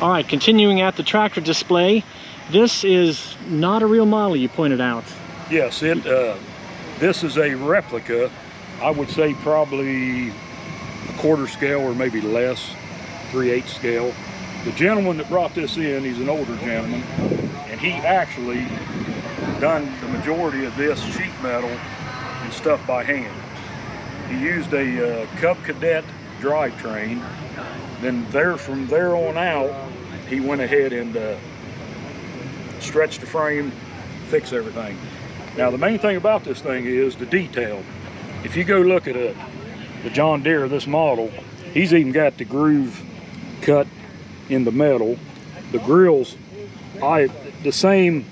All right, continuing at the tractor display. This is not a real model, you pointed out. Yes, this is a replica. I would say probably a quarter scale or maybe less, 3/8 scale. The gentleman that brought this in, he's an older gentleman, and he actually done the majority of this sheet metal and stuff by hand. He used a Cub Cadet drivetrain. Then from there on out, he went ahead and stretched the frame, fixed everything. Now the main thing about this thing is the detail. If you go look at the John Deere, this model, he's even got the groove cut in the metal. The grills, the same,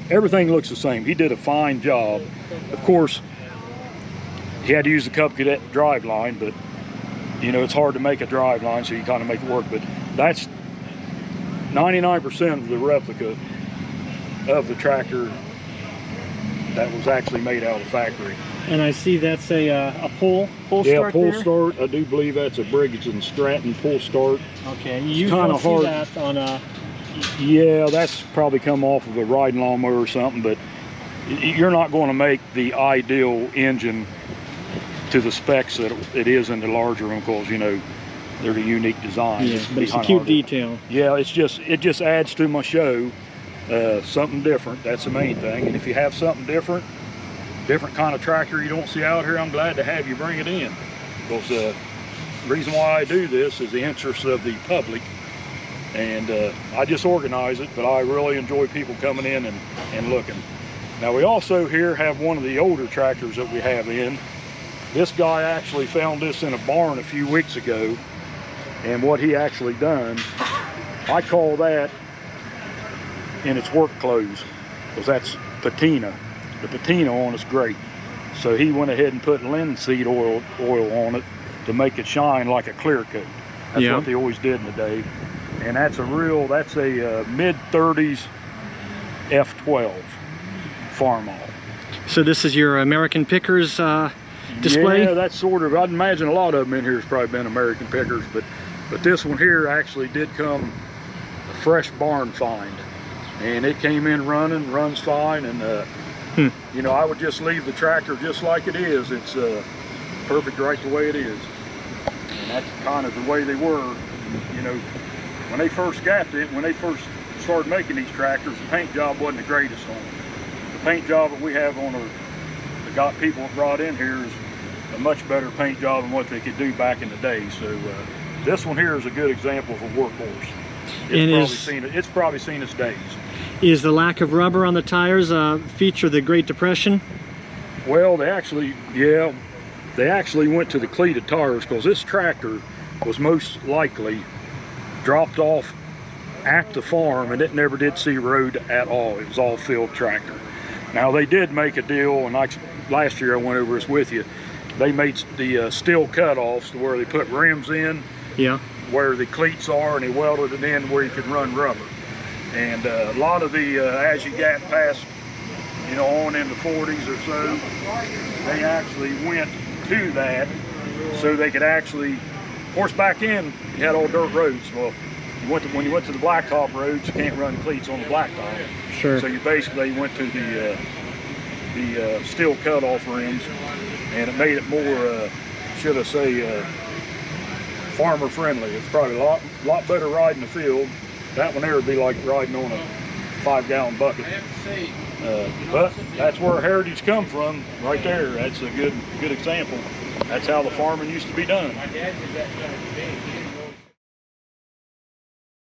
everything looks the same. He did a fine job. Of course, he had to use the Cub Cadet drive line, but you know, it's hard to make a drive line, so you kind of make it work. But that's 99% of the replica of the tractor that was actually made out of the factory. And I see that's a pull start. Yeah, pull there? start. I do believe that's a Briggs and Stratton pull start. Okay, you don't see that on a... Yeah, that's probably come off of a riding lawnmower or something, but you're not going to make the ideal engine to the specs that it is in the larger one, because you know they're the unique design. Yeah, but it's a cute detail. Yeah, it just adds to my show. Something different, that's the main thing. And if you have something different kind of tractor you don't see out here, I'm glad to have you bring it in, because the reason why I do this is the interest of the public, and I just organize it, but I really enjoy people coming in and looking. Now we also here have one of the older tractors that we have in. This guy actually found this in a barn a few weeks ago, and what he actually done, I call that in its work clothes, because that's patina. The patina on it's great. So he went ahead and put linseed oil on it to make it shine like a clear coat. That's what they always did in the day. And that's a mid-30s F12 farmall. So this is your American Pickers display? Yeah, that's sort of, I'd imagine a lot of them in here has probably been American Pickers, but this one here actually did come a fresh barn find. And it came in running, runs fine, and you know, I would just leave the tractor just like it is. It's perfect right the way it is. And that's kind of the way they were. You know, when they first got it, when they first started making these tractors, the paint job wasn't the greatest on them. The paint job that we have on the people brought in here is a much better paint job than what they could do back in the day. So this one here is a good example of a workhorse. It's probably seen its days. Is the lack of rubber on the tires a feature of the Great Depression? Well, they actually went to the cleated tires, because this tractor was most likely dropped off at the farm, and it never did see road at all. It was all field tractor. Now they did make a deal, and last year I went over this with you. They made the steel cutoffs to where they put rims in, where the cleats are, and they welded it in where you could run rubber. And a lot of the, as you got past, you know, on in the 40s or so, they actually went to that so they could actually, of course back in, you had all dirt roads. Well, when you went to the blacktop roads, you can't run cleats on the blacktop. Sure. So you basically went to the steel cutoff rims, and it made it more, should I say, farmer friendly. It's probably a lot better riding the field. That one there would be like riding on a 5-gallon bucket. But that's where heritage come from, right there. That's a good example. That's how the farming used to be done.